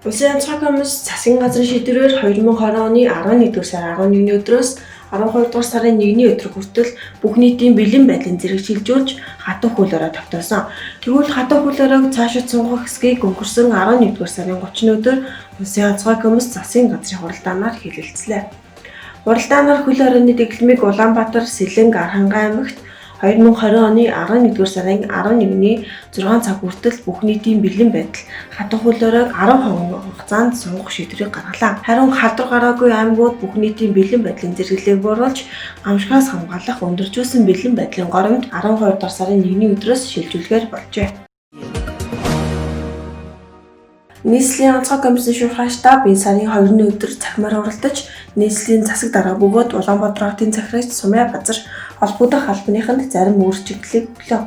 Улсын онцгой комисс засгийн газрын шийдвэрээр 2020 оны 11-р сарын 11-ний өдрөөс 12-р сарын 1-ний өдөр хүртэл бүх нийтийн бэлэн байдлын зэрэг шилжүүлж хатуу хууль өрөө тогтоосон. Тэгвэл хатуу хууль өрөөг цаашид сунгах хэсгийг өнгөрсөн 11-р сарын 30-ны өдөр Улсын онцгой комисс засгийн газрын хуралдаанаар хэлэлцлээ. Хуралдаанаар хөл хорионы дэглэмийг Улаанбаатар, Сэлэнг, Архангай аймагт 2020 оны 11-р сарын 11-ний 6 цаг хүртэл бүх нийтийн бэлэн байдал хатуу хууль өрөөг 10 хоногийн хугацаанд сунгах шийдвэрийг гаргалаа. Харин халдвар гараагүй аймагуд бүх нийтийн бэлэн байдлын зэрэглэлийг бууруулж амжигаас хамгаалах өндөржүүлсэн бэлэн байдлын горимд 12 дахь сарын 1-ний өдрөөс шилжүүлэхээр болжээ. Нийслэлийн онцгой комиссийн шуурхай штаб энэ сарын 2-ны өдөр цахимаар уралдаж нийслэлийн засаг дарга бөгөөд Улаанбаатар хотын захирагч Сумья Базар холбогдох албаныханд зарим өөрчлөлтийг өглөө.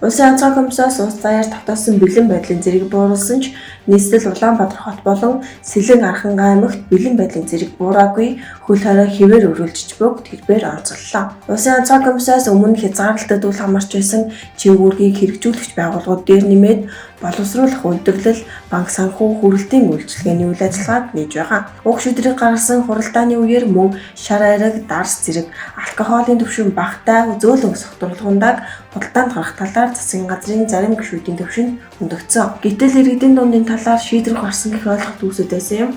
Улсын онцгой комиссоос улс заяар тогтоосон бэлэн байдлын зэрэг бууруулсан ч нийслэл Улаанбаатар хот болон Сэлэнг, Архангай аймагт бэлэн байдлын зэрэг буураагүй хөл хорой хэвээр өргөлжиж буг тэрбээр онцоллоо. Улсын онцгой комиссоос өмнө хязгаарлалтад үл хамаарч байсан чиглэлийг хэрэгжүүлэгч байгууллагууд дээр нэмээд боловсруулах үйлдвэрлэл, банк санхүү, хүрэлтийн үйлчилгээний үйл ажиллагааг нээж байгаа. Уг шийдвэрийг гаргасан хуралдааны үеэр мөн шар айраг, дарс зэрэг алкоголын түвшин багтаа зөөлөн өсөх дурлагундааг худалдаанд гарах талаар засгийн газрын зарим гишүүдийн түвшинд өндөгцсөн. Гэтэл иргэдийн дундын талаар шийдвэр гарсан гэх ойлголт үүсэж байсан юм.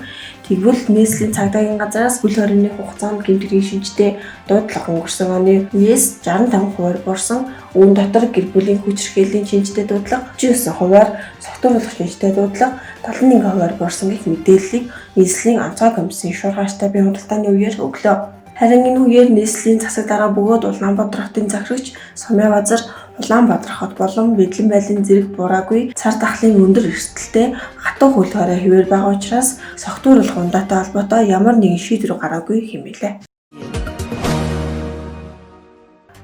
Тэгвэл нийслэлийн цагдаагийн газраас хөл хорионы хугацаанд гэмтэргийн шинжтэй дуудлага өнгөрсөн оны үеэс 65% буурсан, үүн дотор гэр бүлийн хүч хэрхээлийн шинжтэй дуудлага 39%-аар, согтууруулах шинжтэй дуудлага 71%-аар буурсан гэх мэдээллийг нийслэлийн онцгой комиссийн шуурхай штабын хуралдааны үеэр өглөө. Харин энэ үеэр нийслэлийн засаг дарга бөгөөд Улаанбаатар хотын захирагч Сумья Базар Улаанбаатар хот болон бэлэн байдлын зэрэг буураагүй цар тахлын өндөр эрсдэлтэй хатуу хөл хорой хэвээр байгаа учраас согтууруулах ундаатай холбоотой ямар нэгэн шийдвэр гараагүй хэмээлээ.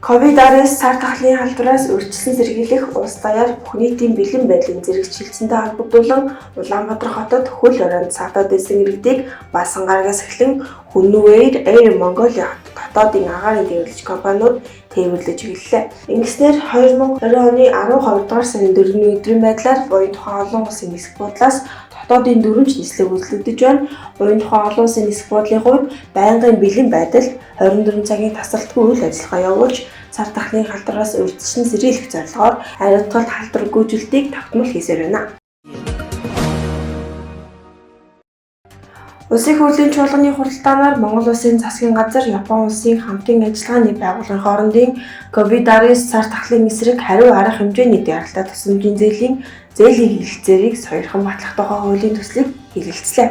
COVID-19 цар тахлын халдвараас урьдчилан сэргийлэх улс даяар бүх нийтийн бэлэн байдлын зэрэг шилжсэнтэй холбогдуулан Улаанбаатар хотод хөл хорионд саатаад байсан иргэдийг баасан гарагаас эхлэн Хүннүвэйр, Air Mongolia хотоодын агаарын дэвлэгч компаниуд тээвэрлэж эхэллээ. Ингэснээр 2020 оны 12 дугаар сарын 4-ний өдрийн байдлаар буян тухайн олон улсын нисэх буудлаас хотоодын 4 нислэг үзлэгдэж байна. Буян тухайн олон улсын нисэх буудлын хувьд байнгын бэлэн байдал 24 цагийн тасралтгүй үйл ажиллагаа явуулж цар тахлын халдвараас урьдчилан сэргийлэх зорилгоор хариуцлагад халдвар гүйцэлтийг тогтмол хийсээр байна. Улсын хурлын чуулганы хуралдаанаар Монгол Улсын засгийн газар, Япон улсын хамтын ажиллагааны байгууллагын хоорондын COVID-19 цар тахлын эсрэг хариу арга хэмжээний даралтай тусламжийн зээлийн хэлэлцээрийг сойрхон батлах тухай хуулийн төслийг хэлэлцлээ.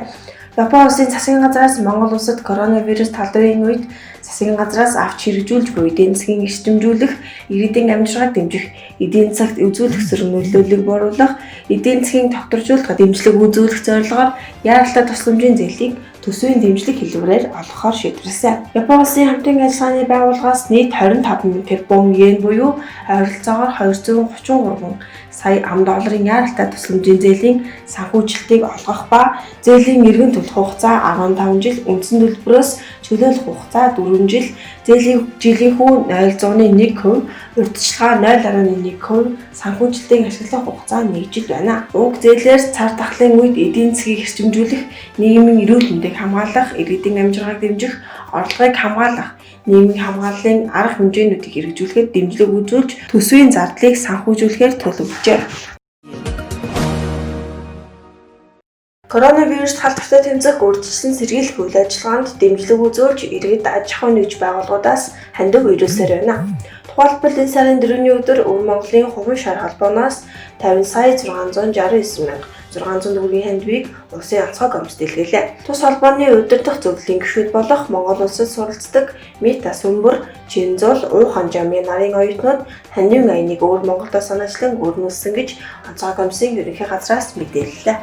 Япон улсын засгийн газраас Монгол улсад коронавирус талдварын үед засгийн газраас авч хэрэгжүүлж буй эдийн засгийн эрчимжүүлэх, иргэдийн амжиргааг дэмжих, эдийн засагт үзүүлэх зэрэг нөлөөллийг бууруулах, эдийн засгийн докторжуулалт дэмжлэг үзүүлэх зорилгоор яаралтай тусламжийн зээлийг төсвийн дэмжлэг хэлбэрээр олгохоор шийдвэрлэсэн. Япон улсын хамтын ажиллагааны байгууллагаас нийт 25 тэрбум йен буюу ойролцоогоор 233 сая ам.долларын яаралтай тусламжийн зээлийн санхүүжилтийг олгох ба зээлийн эргэн төлөх хугацаа 15 жил, үндсэн төлбөрөөс чөлөөлөх хугацаа 4 жил, зээлийн жилийнхүү 0.1%, урьдчилгаа 0.1%, санхүүжилтийг ашиглах хугацаа 1 жил байна. Уг зээлээр цар тахлын үед эдийн засгийг эрчимжүүлэх, нийгмийн эрүүл мэндийг хамгаалах, иргэдийн амжиргааг дэмжих, орлогыг хамгаалах, нийгмийн хамгааллын арга хэмжээнүүдийг хэрэгжүүлэхэд дэмжлэг үзүүлж, төсвийн зардлыг санхүүжүүлэхээр төлөвлөжээ. Коронавирус халдвартай тэмцэх урьдчилан сэргийлэх үйл ажиллагаанд дэмжлэг үзүүлж, иргэд аж ахуйн нэгж байгууллагуудаас хандив ирүүлсээр байна. Тухайлбал энэ сарын 4-ний өдөр Өвөр Монголын хувийн шар холбооноос 50 сая 669 мянга 600 төгрөгийн хандивыг улсын онцгой комисс дэлгээлээ. Тус холбооны удирдах зөвлөлийн гишүүд болох Монгол улсад суралцдаг Мита Сүмбөр, Чинзул, Уухан Жамын нарын оюутнууд хандивын аяныг Өвөр Монголдо санаачлан өрнүүлсэн гэж онцгой комиссийн ерөнхий газраас мэдээллээ.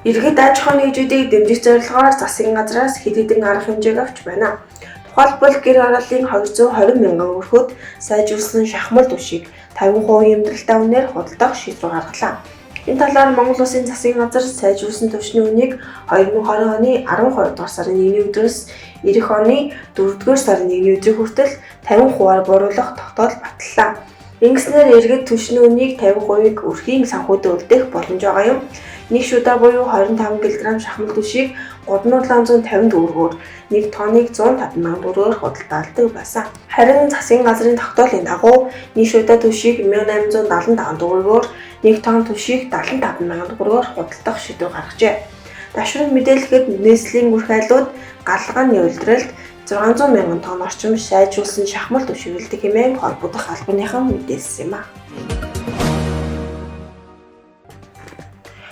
Иргэд аж ахуйн нэгжүүдийг дэмжих зорилгоор засгийн газраас хэд хэдэн арга хэмжээг авч байна. Тухайлбал гэр орооллын 220 мянган өрхөд сайжруулсан шахмал түвшийг 50% эмдэлтэй үнээр худалдах шийдвэр гаргалаа. Энэ талаар Монгол Улсын засгийн газар сайжруулсан түвшний үнийг 2020 оны 12 дугаар сарын 1-ний өдрөөс эх оны 4 дугаар сарын 1-ний өдрийн хүртэл 50%-аар бууруулах тогтоол батллаа. Ингэснээр иргэд түвшний үнийг 50% өрхийн санхүүдэд үлдээх боломж байгаа юм. Нэг шудаа буюу 25 кг шахмал түшийг 3750 төгрөгөөр, 1 тонныг 150 мянган төгрөгөөр худалдаалдаг байсан. Харин засгийн газрын тогтоолын дагуу нэг шудаа түшийг 1875 төгрөгөөр, 1 тонн түшийг 75 мянган төгрөгөөр худалдах шийдвэр гаргажээ. Дашрын мэдээлэхэд Nestle-ийн үрх айлууд гаралгааны улиралд 600 мянган тонн орчим сайжруулсан шахмал түшиглдэг хэмээн холбогдох албаныхан мэдээлсэн юм а.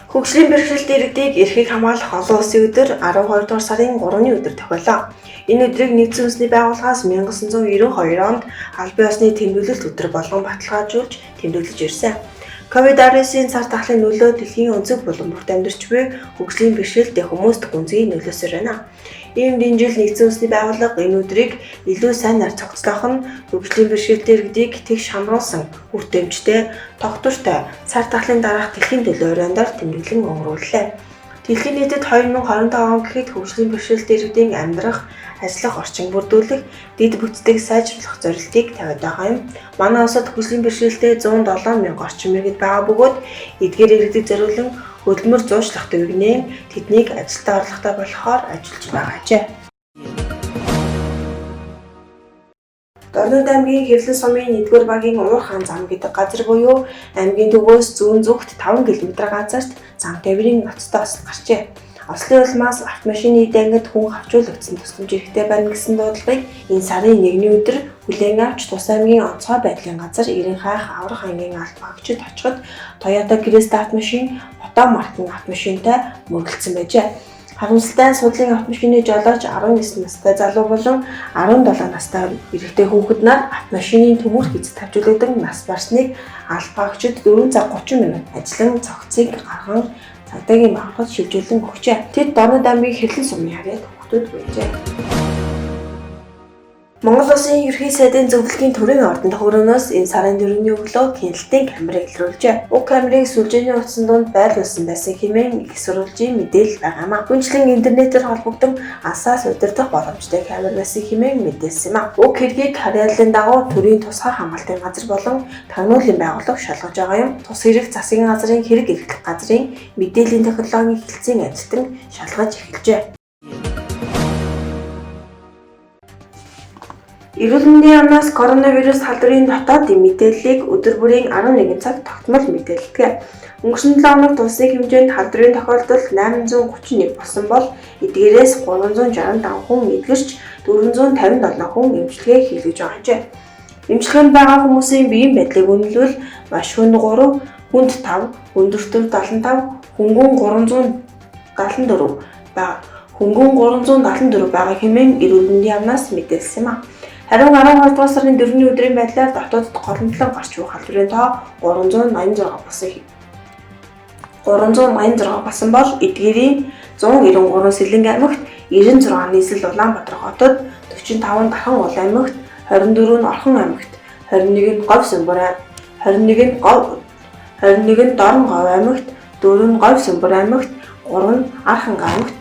Хөгжлийн бэрхшээлт иргэдийг эрхийг хамгаалах олон улсын өдөр 12 дугаар сарын 3-ны өдөр тохиолоо. Энэ өдрийг Нэгдсэн үндэсний байгууллагаас 1992 онд албан ёсны тэмдэглэлт өдөр болгон баталгаажуулж тэмдэглэж ирсэн. COVID-19-ийн цар тахлын нөлөө дэлхийн өнцөг булан бүрт амьдарч буй хөгжлийн бэрхшээлтэй хүмүүст гүнзгий нөлөөсөөр байна. Иймд энэ жил Нэгдсэн үндэсний байгууллага энэ өдрийг илүү сайн нар цогцлоох нь хөгжлийн бэрхшээлтэй иргэдийг тэгш хамруулсан үр дүнжтэй, тогтвортой цар тахлын дараах дэлхийн төлөө урьяндаар тэмдэглэн өнгөрүүллээ. Дэлхийн нийтэд 2025 он гэхэд хөгжлийн бэрхшээлтэй иргэдийн амьдрах, ажиллах орчин бүрдүүлэх, дэд бүтцийг сайжруулах зорилтыг тавиад байгаа юм. Манай улсад хөгжлийн бэрхшээлтэй 107 мянга орчим иргэд байгаа бөгөөд эдгээр иргэдэд зориулан хөдөлмөр зуушлах төвөгнээ тэднийг ажилдаа орлоготой болохоор ажиллаж байгаажээ. Дорнод аймгийн Хэвлэн сумын 1-р багийн Умар хаан зам гэдэг газар буюу аймгийн төвөөс зүүн зүгт 5 км газарт зам тээврийн ноцтой осол гарчээ. Ослын улмаас автомашины дангид хүн хавчуулагдсан тусламж хэрэгтэй байна гэсэн дуудлагыг энэ сарын 1-ний өдөр хүлээн авч Тус аймгийн онцгой байдлын газар Ирэн хайх аврах ангийн алт багчид очиход Toyota Cresta автомашин Ото маркын автомашинтай мөргөлдсөн байжээ. Харамсалтай нь судлын автомашины жолооч 19 настай залуу болон 17 настай эрэгтэй хүүхэд нар автомашины төмөр хязд тавьжуулагдсан нас барсныг алт багчид 4 цаг 30 минут ажиллан цогцыг гарган цагдаагийн байгууллагад шилжүүлэн өгчээ. Тэд Дорнод аймгийн Хэвлэн сумын харьяат хүүхдүүд байжээ. Монгол Улсын ерөнхий сайдын зөвлөлийн төрийн ордон тохироноос энэ сарын 4-ний өглөө хяналтын камерыг илрүүлжээ. Уг камерыг сүлжээний утсан донд байрлуулсан байсан хэмээн их сурвалжийн мэдээлэл байгаамаа. Гүнчлэн интернетээр холбогдсон асаас удирдах боломжтой камер байсан хэмээн мэдээлсэн юм а. Уг хэргийг харьяаллын дагуу төрийн тусгай хамгаалтын газар болон тагнуулын байгууллага шалгаж байгаа юм. Тус хэрэг засгийн газрын хэрэг эрхлэх газрын мэдээллийн технологийн хэлтсийн ажилтан шалгаж эхэлжээ. Эрүүл мэндийн яамнаас коронавирус халдварын дотоодын мэдээллийг өдөр бүрийн 11 цаг тогтмол мэдээлдэг. Өнгөрсөн 7 хоногт улсын хэмжээнд халдварын тохиолдол 831 болсон бол эдгээрээс 365 хүн эдгэрч 457 хүн эмчилгээ хийлгэж байгаажээ. Эмчилгээнд байгаа хүмүүсийн биеийн байдлыг үнэлвэл маш хүнд 3, хүнд 5, өндөртөв 75, хөнгөн 374 байгаа. Хөнгөн 374 байгаа хэмээн эрүүл мэндийн яамнаас мэдээлсэн юм а. Харин 12 дугаар сарын 4-ний өдрийн байдлаар дотоодд голомтлон гарч буй халдварын тоо 386 болсон бол эдгээрийн 193 Сэлэнг аймагт, 96 нийслэл Улаанбаатар хотод, 45 Дархан Уул аймагт, 24 нь Орхон аймагт, 21 нь Говь Сүмбэр аймагт, 21 нь Дорн Говь аймагт, 4 нь Говь Сүмбэр аймагт, 3 нь Арханга аймагт